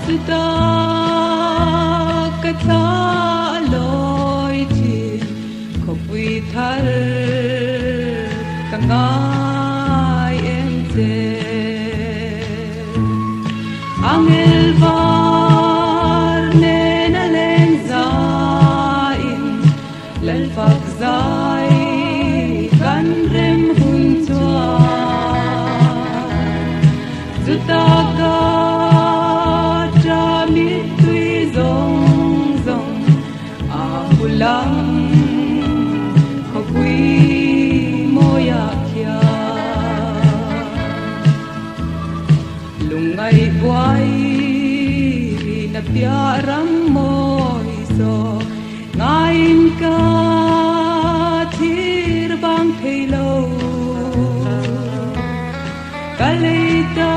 สุดากะทาลอยที่ขบวิทัลกังไงเอ็มเจอังเอลวาร์เนนเลนซาอินลลฟักซายกันเรมหุนทัวสุดากะlang khopui moya kya lungai buai na piaram moi so ngain ka thir bang thelo kaleita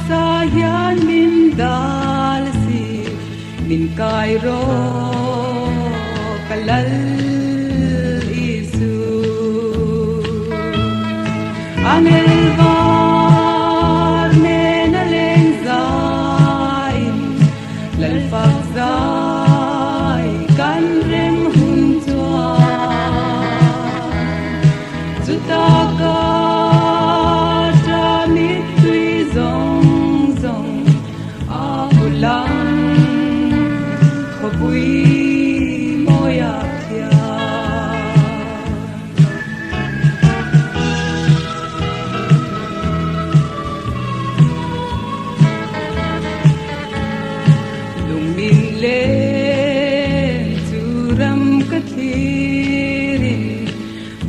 sa yan min dal si min kai ro kalal isu angel var nena lenzain lal fazai kan rem huntua zutaka damit tui zong zong abulang khopui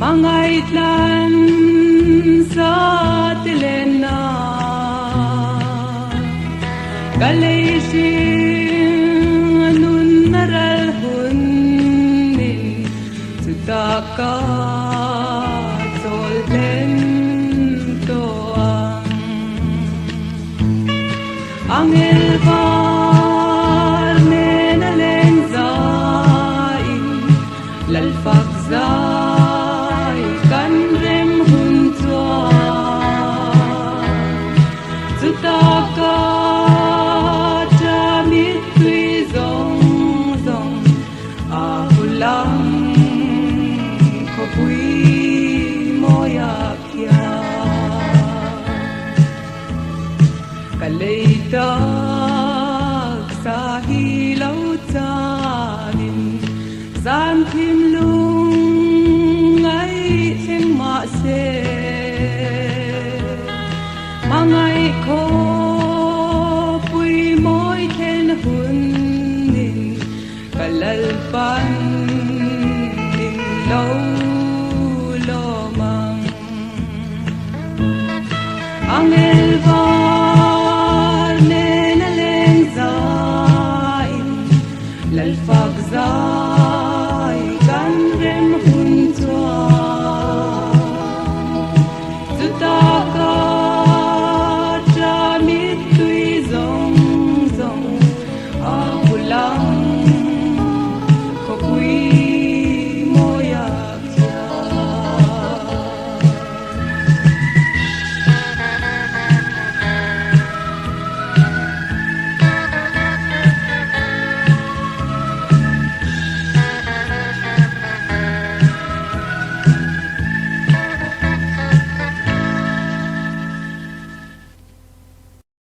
Pangaitlan sa tilena Galaysin anun naralhunin Sudaka solento ang elvar nenalenzain lalfakzai Zutaka damit tui zong zong ahulang khopui moya kya kaleitak sa hilaw tanin zan thim lung ay theng ma se